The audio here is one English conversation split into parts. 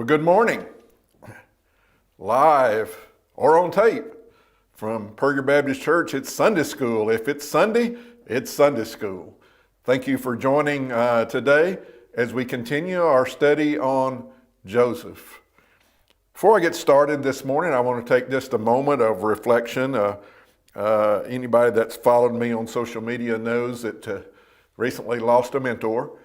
Well, good morning. Live or on tape from Perger Baptist Church, it's Sunday School. If it's Sunday, it's Sunday School. Thank you for joining today as we continue our study on Joseph. Before I get started this morning, I want to take just a moment of reflection. Anybody that's followed me on social media knows that recently lost a mentor.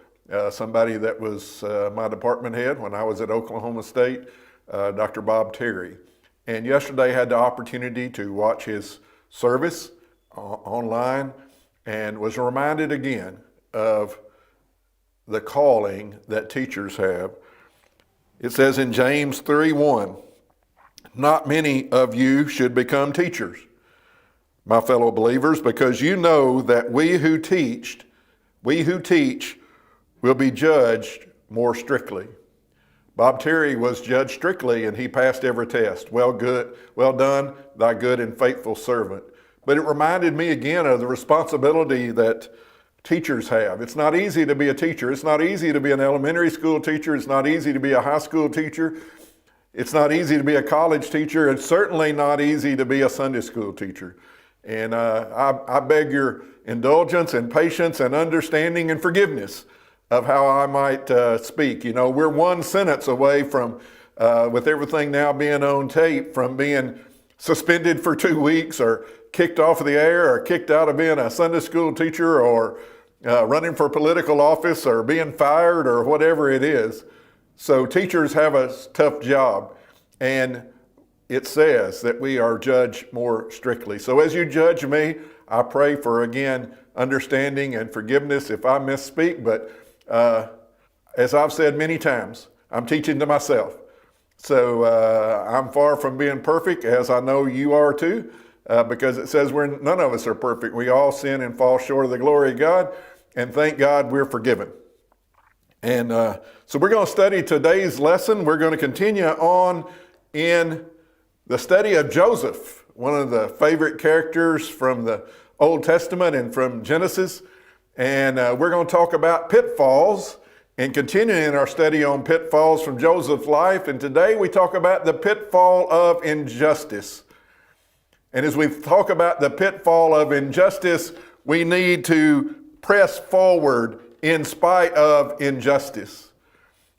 Somebody that was my department head when I was at Oklahoma State, Dr. Bob Terry. And yesterday I had the opportunity to watch his service online and was reminded again of the calling that teachers have. It says in James 3:1, "Not many of you should become teachers, my fellow believers, because you know that we who teach will be judged more strictly." Bob Terry was judged strictly and he passed every test. Well done, thy good and faithful servant. But it reminded me again of the responsibility that teachers have. It's not easy to be a teacher. It's not easy to be an elementary school teacher. It's not easy to be a high school teacher. It's not easy to be a college teacher. It's certainly not easy to be a Sunday school teacher. And I beg your indulgence and patience and understanding and forgiveness of how I might speak. You know, we're one sentence away from, with everything now being on tape, from being suspended for 2 weeks or kicked off of the air or kicked out of being a Sunday school teacher or running for political office or being fired or whatever it is. So teachers have a tough job, and it says that we are judged more strictly. So as you judge me, I pray for, again, understanding and forgiveness if I misspeak, but as I've said many times, I'm teaching to myself. So I'm far from being perfect, as I know you are too, because it says none of us are perfect. We all sin and fall short of the glory of God, and thank God we're forgiven. And so we're going to study today's lesson. We're going to continue on in the study of Joseph, one of the favorite characters from the Old Testament and from Genesis. And we're going to talk about pitfalls and continuing our study on pitfalls from Joseph's life. And today we talk about the pitfall of injustice. And as we talk about the pitfall of injustice, we need to press forward in spite of injustice.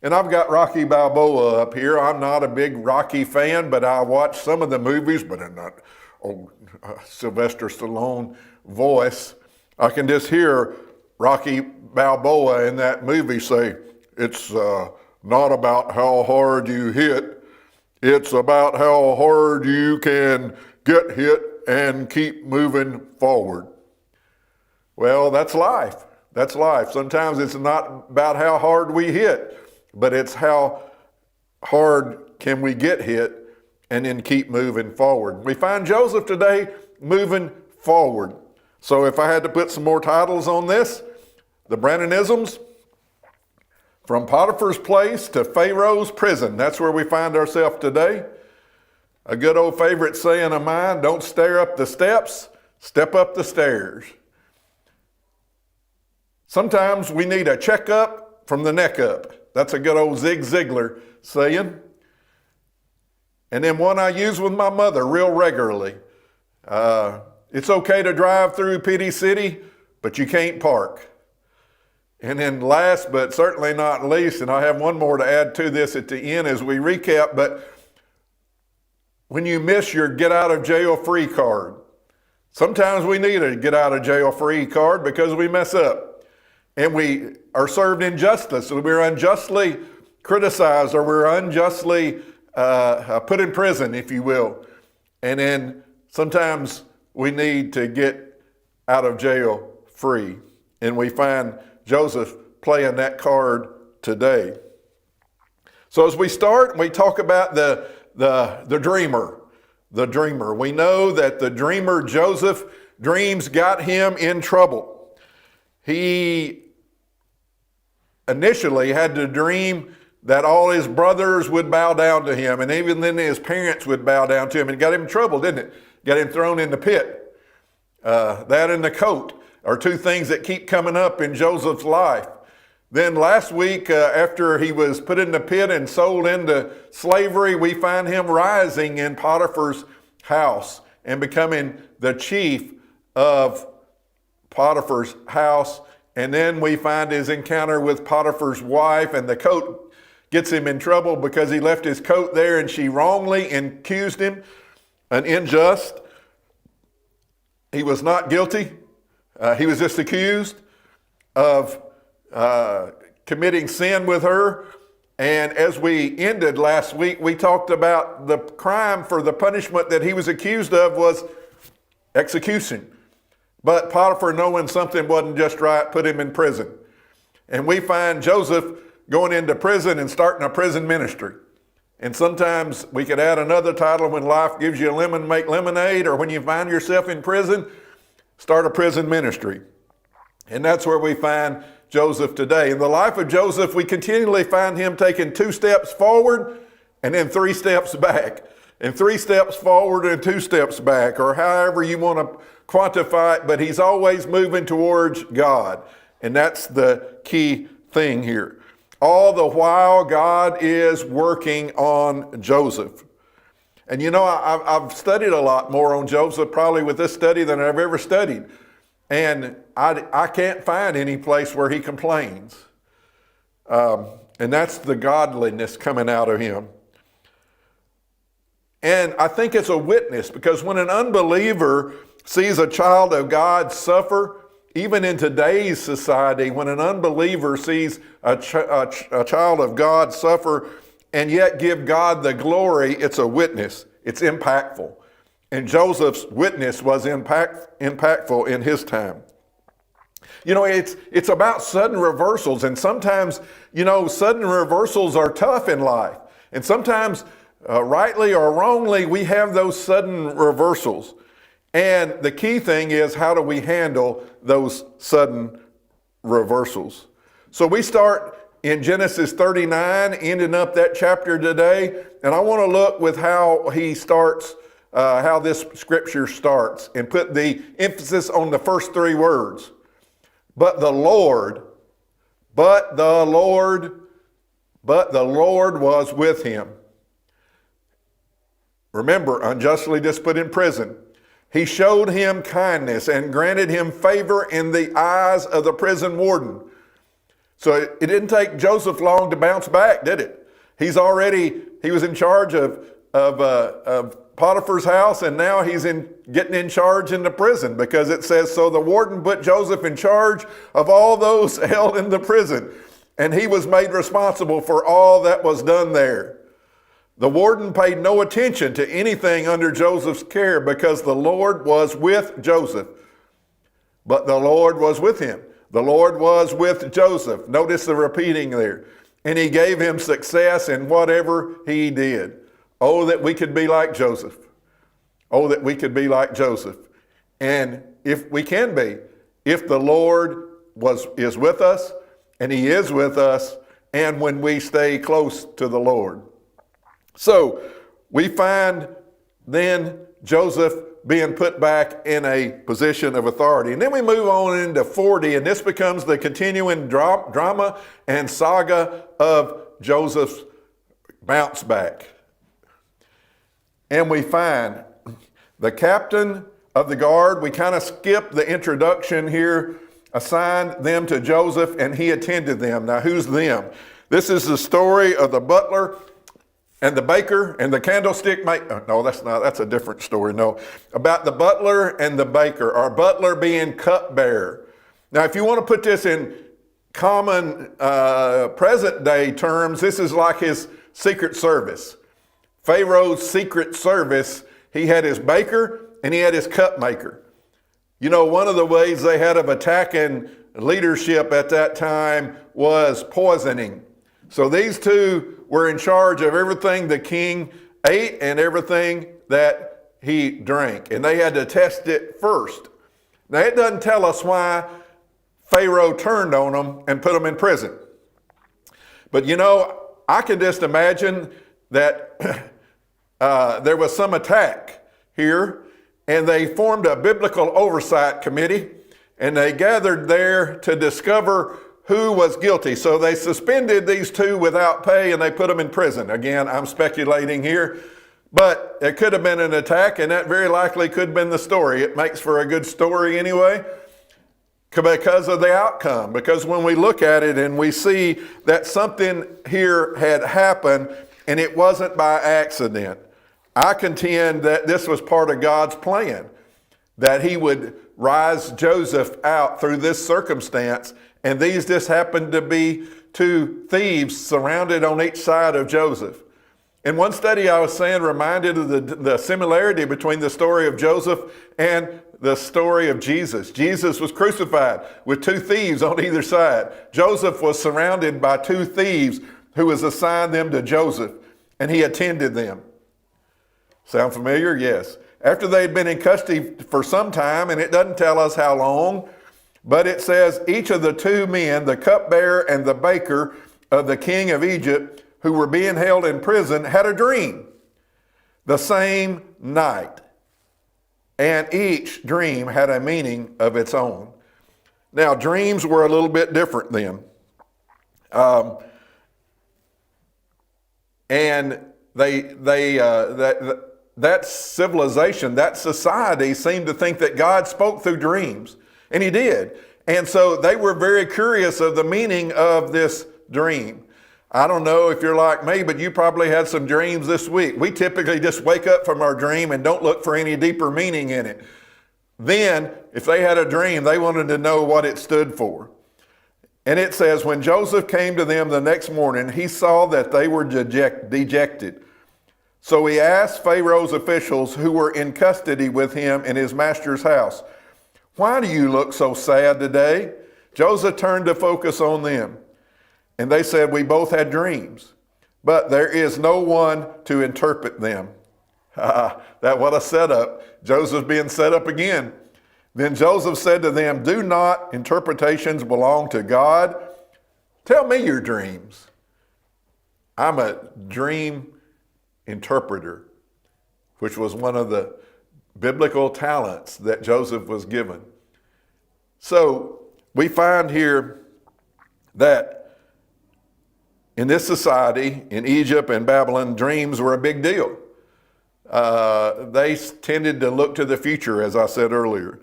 And I've got Rocky Balboa up here. I'm not a big Rocky fan, but I watch some of the movies, but in that old Sylvester Stallone voice, I can just hear Rocky Balboa in that movie say, "It's not about how hard you hit, it's about how hard you can get hit and keep moving forward." Well, that's life. That's life. Sometimes it's not about how hard we hit, but it's how hard can we get hit and then keep moving forward. We find Joseph today moving forward. So if I had to put some more titles on this, the Brannonisms, from Potiphar's place to Pharaoh's prison. That's where we find ourselves today. A good old favorite saying of mine, don't stare up the steps, step up the stairs. Sometimes we need a checkup from the neck up. That's a good old Zig Ziglar saying. And then one I use with my mother real regularly. It's okay to drive through Pity City, but you can't park. And then last, but certainly not least, and I have one more to add to this at the end as we recap, but when you miss your get out of jail free card, sometimes we need a get out of jail free card because we mess up and we are served injustice, or we're unjustly criticized, or we're unjustly put in prison, if you will. And then sometimes we need to get out of jail free. And we find Joseph playing that card today. So as we start, we talk about the dreamer. The dreamer. We know that the dreamer Joseph, dreams got him in trouble. He initially had to dream that all his brothers would bow down to him, and even then his parents would bow down to him, and it got him in trouble, didn't it? Got him thrown in the pit. That and the coat are two things that keep coming up in Joseph's life. Then last week, after he was put in the pit and sold into slavery, we find him rising in Potiphar's house and becoming the chief of Potiphar's house. And then we find his encounter with Potiphar's wife, and the coat gets him in trouble because he left his coat there and she wrongly accused him, an unjust. He was not guilty. He was just accused of committing sin with her. And as we ended last week, we talked about the crime for the punishment that he was accused of was execution. But Potiphar, knowing something wasn't just right, put him in prison. And we find Joseph going into prison and starting a prison ministry. And sometimes we could add another title: when life gives you a lemon, make lemonade, or when you find yourself in prison, start a prison ministry. And that's where we find Joseph today. In the life of Joseph, we continually find him taking 2 steps forward and then 3 steps back, and 3 steps forward and 2 steps back, or however you want to quantify it, but he's always moving towards God. And that's the key thing here. All the while, God is working on Joseph. And you know, I've studied a lot more on Joseph, probably with this study, than I've ever studied. And I can't find any place where he complains. And that's the godliness coming out of him. And I think it's a witness, because when an unbeliever sees a child of God suffer, even in today's society, when an unbeliever sees a child of God suffer and yet give God the glory, it's a witness. It's impactful. And Joseph's witness was impactful in his time. You know, it's about sudden reversals. And sometimes, you know, sudden reversals are tough in life. And sometimes, rightly or wrongly, we have those sudden reversals. And the key thing is, how do we handle those sudden reversals? So we start in Genesis 39, ending up that chapter today. And I want to look with how he starts, how this scripture starts, and put the emphasis on the first 3 words. But the Lord was with him. Remember, unjustly just put in prison. He showed him kindness and granted him favor in the eyes of the prison warden. So it didn't take Joseph long to bounce back, did it? He was in charge of Potiphar's house, and now he's getting in charge in the prison, because it says, so the warden put Joseph in charge of all those held in the prison, and he was made responsible for all that was done there. The warden paid no attention to anything under Joseph's care, because the Lord was with Joseph. But the Lord was with him. The Lord was with Joseph. Notice the repeating there. And he gave him success in whatever he did. Oh, that we could be like Joseph. Oh, that we could be like Joseph. And if we can be, if the Lord is with us, and he is with us, and when we stay close to the Lord. So we find then Joseph being put back in a position of authority. And then we move on into 40, and this becomes the continuing drama and saga of Joseph's bounce back. And we find the captain of the guard, we kind of skip the introduction here, assigned them to Joseph, and he attended them. Now, who's them? This is the story of the butler and the baker and the candlestick maker. No, that's a different story. No, about the butler and the baker, our butler being cupbearer. Now, if you want to put this in common present day terms, this is like his secret service. Pharaoh's secret service, he had his baker and he had his cup maker. You know, one of the ways they had of attacking leadership at that time was poisoning. So these two were in charge of everything the king ate and everything that he drank. And they had to test it first. Now, it doesn't tell us why Pharaoh turned on them and put them in prison. But you know, I can just imagine that there was some attack here, and they formed a biblical oversight committee, and they gathered there to discover who was guilty. So they suspended these two without pay and they put them in prison. Again, I'm speculating here, but it could have been an attack, and that very likely could have been the story. It makes for a good story anyway, because of the outcome. Because when we look at it and we see that something here had happened and it wasn't by accident, I contend that this was part of God's plan, that he would rise Joseph out through this circumstance, and these just happened to be two thieves surrounded on each side of Joseph. In one study I was saying reminded of the similarity between the story of Joseph and the story of Jesus. Jesus was crucified with two thieves on either side. Joseph was surrounded by two thieves who was assigned them to Joseph, and he attended them. Sound familiar? Yes. After they'd been in custody for some time, and it doesn't tell us how long, but it says each of the two men, the cupbearer and the baker of the king of Egypt, who were being held in prison, had a dream the same night. And each dream had a meaning of its own. Now, dreams were a little bit different then. And that civilization, that society seemed to think that God spoke through dreams. And he did. And so they were very curious of the meaning of this dream. I don't know if you're like me, but you probably had some dreams this week. We typically just wake up from our dream and don't look for any deeper meaning in it. Then, if they had a dream, they wanted to know what it stood for. And it says, when Joseph came to them the next morning, he saw that they were dejected. So he asked Pharaoh's officials who were in custody with him in his master's house, "Why do you look so sad today?" Joseph turned to focus on them. And they said, "We both had dreams, but there is no one to interpret them." What a setup. Joseph's being set up again. Then Joseph said to them, "Do not interpretations belong to God? Tell me your dreams." I'm a dream interpreter, which was one of the biblical talents that Joseph was given. So we find here that in this society, in Egypt and Babylon, dreams were a big deal. They tended to look to the future, as I said earlier.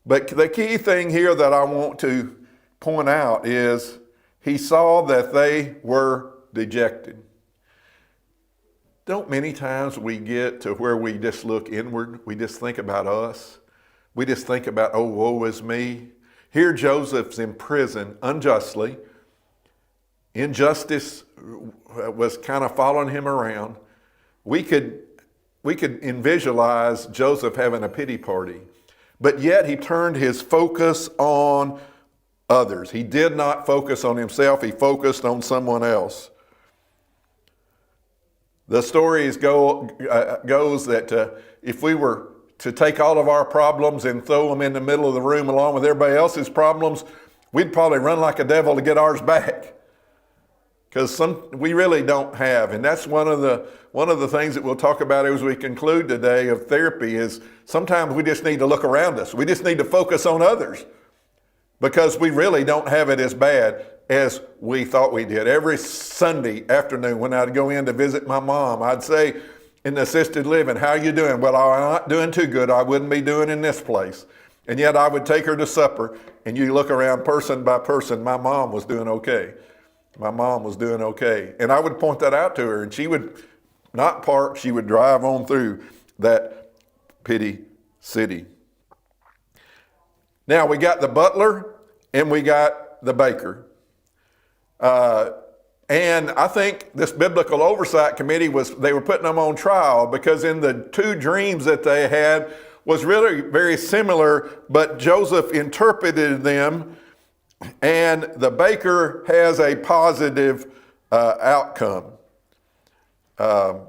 But the key thing here that I want to point out is he saw that they were dejected. Don't many times we get to where we just look inward, we just think about us. We just think about, oh, woe is me. Here Joseph's in prison unjustly. Injustice was kind of following him around. We could visualize Joseph having a pity party, but yet he turned his focus on others. He did not focus on himself. He focused on someone else. The stories goes that if we were to take all of our problems and throw them in the middle of the room along with everybody else's problems, we'd probably run like a devil to get ours back. Because we really don't have, and that's one of the things that we'll talk about as we conclude today of therapy is sometimes we just need to look around us. We just need to focus on others because we really don't have it as bad as we thought we did. Every Sunday afternoon when I'd go in to visit my mom, I'd say in the assisted living, "How you doing?" "Well, I'm not doing too good. I wouldn't be doing in this place." And yet I would take her to supper, and you look around person by person, my mom was doing okay. My mom was doing okay. And I would point that out to her, and she would not park, she would drive on through that pity city. Now we got the butler and we got the baker. And I think this biblical oversight committee they were putting them on trial because in the two dreams that they had was really very similar, but Joseph interpreted them. And the baker has a positive outcome. Or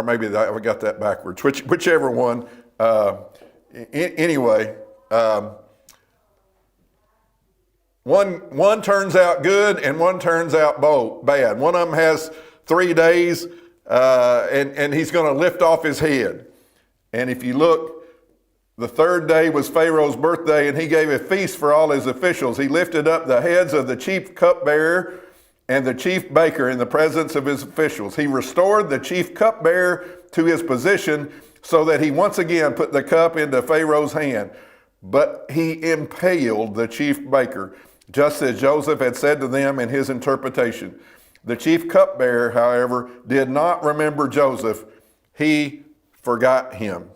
maybe I got that backwards, whichever one. Anyway, one turns out good and one turns out bad. One of them has 3 days and he's going to lift off his head. And if you look The third day was Pharaoh's birthday, and he gave a feast for all his officials. He lifted up the heads of the chief cupbearer and the chief baker in the presence of his officials. He restored the chief cupbearer to his position so that he once again put the cup into Pharaoh's hand. But he impaled the chief baker, just as Joseph had said to them in his interpretation. The chief cupbearer, however, did not remember Joseph. He forgot him.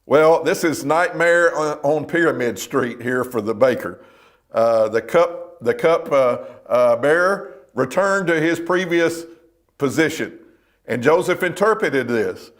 Well, this is nightmare on Pyramid Street here for the baker. The cup bearer returned to his previous position, and Joseph interpreted this.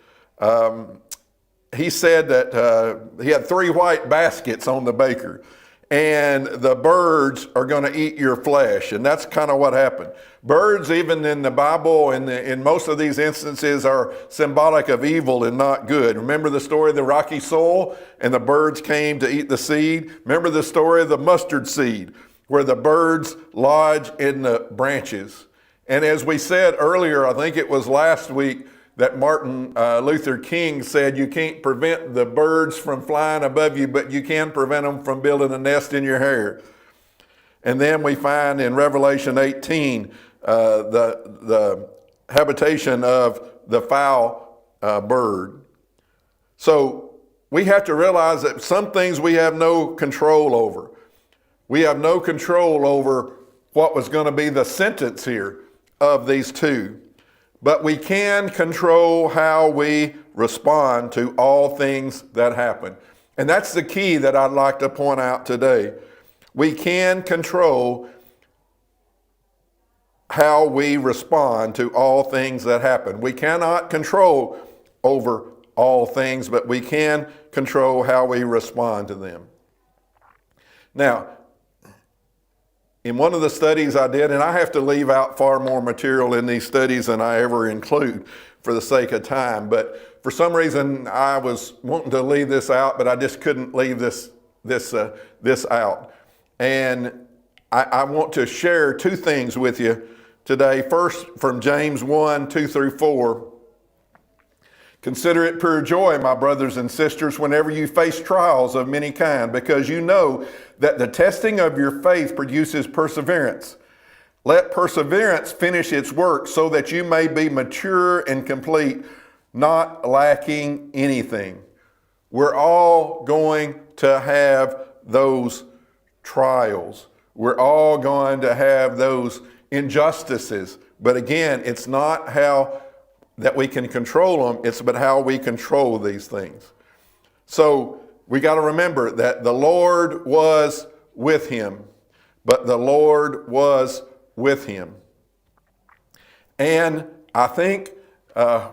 He said that he had 3 white baskets on the baker, and the birds are going to eat your flesh. And that's kind of what happened. Birds, even in the Bible, in most of these instances, are symbolic of evil and not good. Remember the story of the rocky soil and the birds came to eat the seed? Remember the story of the mustard seed where the birds lodge in the branches? And as we said earlier, I think it was last week, that Martin Luther King said you can't prevent the birds from flying above you, but you can prevent them from building a nest in your hair. And then we find in Revelation 18 the habitation of the foul bird. So we have to realize that some things we have no control over. We have no control over what was going to be the sentence here of these two. But we can control how we respond to all things that happen. And that's the key that I'd like to point out today. We can control how we respond to all things that happen. We cannot control over all things, but we can control how we respond to them. Now, in one of the studies I did, and I have to leave out far more material in these studies than I ever include for the sake of time, but for some reason I was wanting to leave this out, but I just couldn't leave this out. And I want to share 2 things with you today. First, from James 1, 2 through 4. Consider it pure joy, my brothers and sisters, whenever you face trials of many kind, because you know that the testing of your faith produces perseverance. Let perseverance finish its work so that you may be mature and complete, not lacking anything. We're all going to have those trials. We're all going to have those injustices. But again, it's not how that we can control them, it's about how we control these things. So we got to remember that the Lord was with him, but the Lord was with him. And I think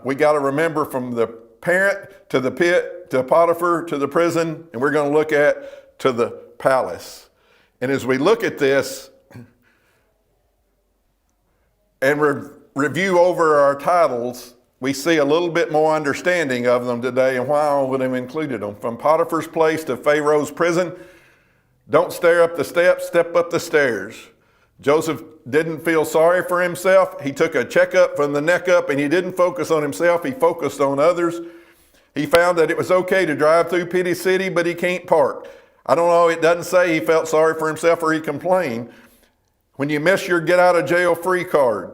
we got to remember from the parent to the pit, to Potiphar, to the prison, and we're going to look at to the palace. And as we look at this and review over our titles, we see a little bit more understanding of them today and why I would have included them. From Potiphar's place to Pharaoh's prison, don't stare up the steps, step up the stairs. Joseph didn't feel sorry for himself. He took a checkup from the neck up and he didn't focus on himself, he focused on others. He found that it was okay to drive through Pity City, but he can't park. I don't know, it doesn't say he felt sorry for himself or he complained. When you miss your get out of jail free card,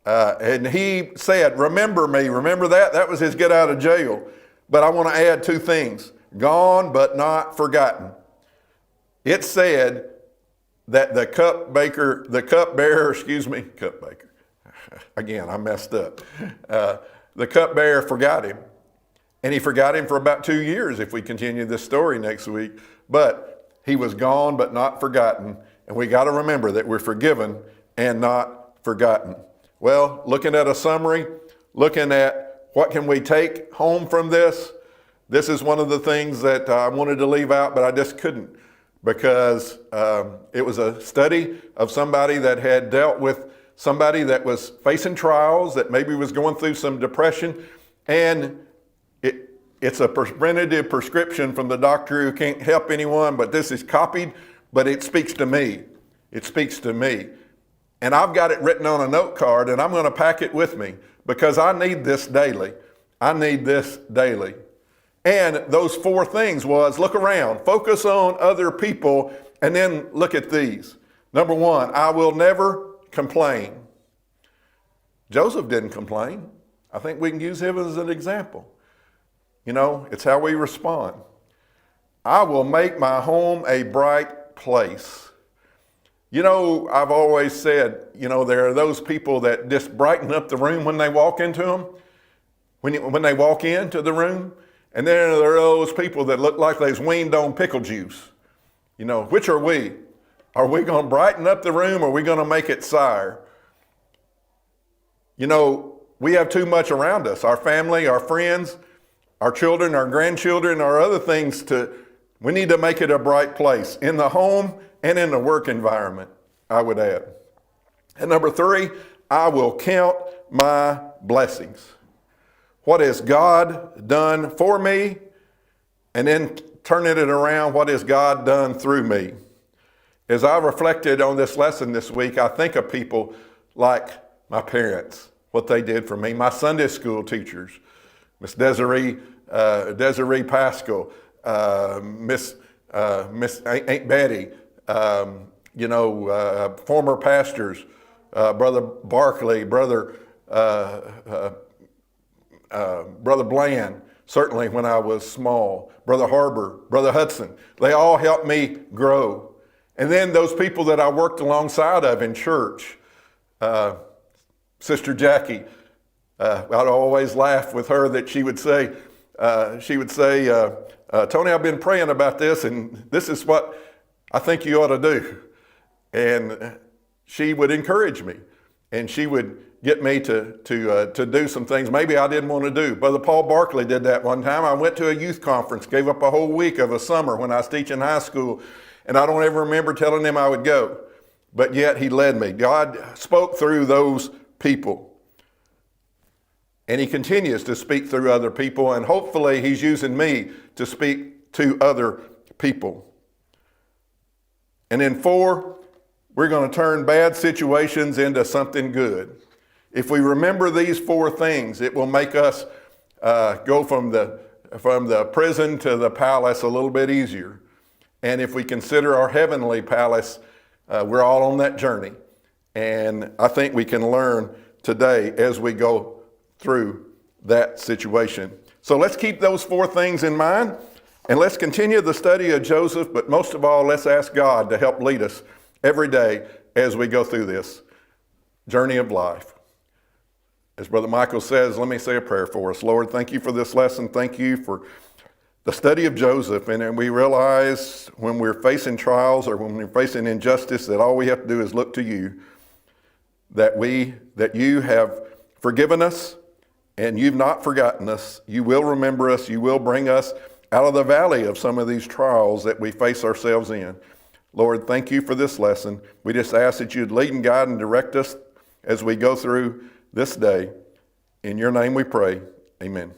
and he said, remember me, remember that? That was his get out of jail. But I want to add 2 things. Gone but not forgotten. It said that the cupbearer, again, I messed up. The cupbearer forgot him. And he forgot him for about 2 years if we continue this story next week. But he was gone but not forgotten. And we got to remember that we're forgiven and not forgotten. Well, looking at a summary, looking at what can we take home from this, this is one of the things that I wanted to leave out, but I just couldn't, because it was a study of somebody that had dealt with somebody that was facing trials, that maybe was going through some depression, and it's a preventative prescription from the doctor who can't help anyone, but this is copied, but it speaks to me. It speaks to me. And I've got it written on a note card, and I'm going to pack it with me because I need this daily. I need this daily. And those four things was look around, focus on other people, and then look at these. Number one, I will never complain. Joseph didn't complain. I think we can use him as an example. You know, it's how we respond. I will make my home a bright place. You know, I've always said, you know, there are those people that just brighten up the room when they walk into them, when they walk into the room. And then there are those people that look like they's weaned on pickle juice. You know, which are we? Are we going to brighten up the room or are we going to make it sour? You know, we have too much around us. Our family, our friends, our children, our grandchildren, our other things we need to make it a bright place in the home and in the work environment, I would add. And number three, I will count my blessings. What has God done for me? And then turning it around, what has God done through me? As I reflected on this lesson this week, I think of people like my parents, what they did for me, my Sunday school teachers, Miss Desiree Pascal, Miss Aunt Betty, former pastors, Brother Barkley, Brother Bland, certainly when I was small, Brother Harbor, Brother Hudson. They all helped me grow. And then those people that I worked alongside of in church, Sister Jackie, I'd always laugh with her that she would say, Tony, I've been praying about this and this is what I think you ought to do. And she would encourage me and she would get me to do some things maybe I didn't want to do. Brother Paul Barkley did that one time. I went to a youth conference, gave up a whole week of a summer when I was teaching high school, and I don't ever remember telling him I would go. But yet he led me. God spoke through those people. And he continues to speak through other people, and hopefully he's using me to speak to other people. And then 4, we're going to turn bad situations into something good. If we remember these 4 things, it will make us go from the prison to the palace a little bit easier. And if we consider our heavenly palace, we're all on that journey. And I think we can learn today as we go through that situation. So let's keep those 4 things in mind, and let's continue the study of Joseph, but most of all, let's ask God to help lead us every day as we go through this journey of life. As Brother Michael says, let me say a prayer for us. Lord, thank you for this lesson. Thank you for the study of Joseph. And we realize when we're facing trials or when we're facing injustice that all we have to do is look to you, that you have forgiven us and you've not forgotten us. You will remember us. You will bring us out of the valley of some of these trials that we face ourselves in. Lord, thank you for this lesson. We just ask that you'd lead and guide and direct us as we go through this day. In your name we pray. Amen.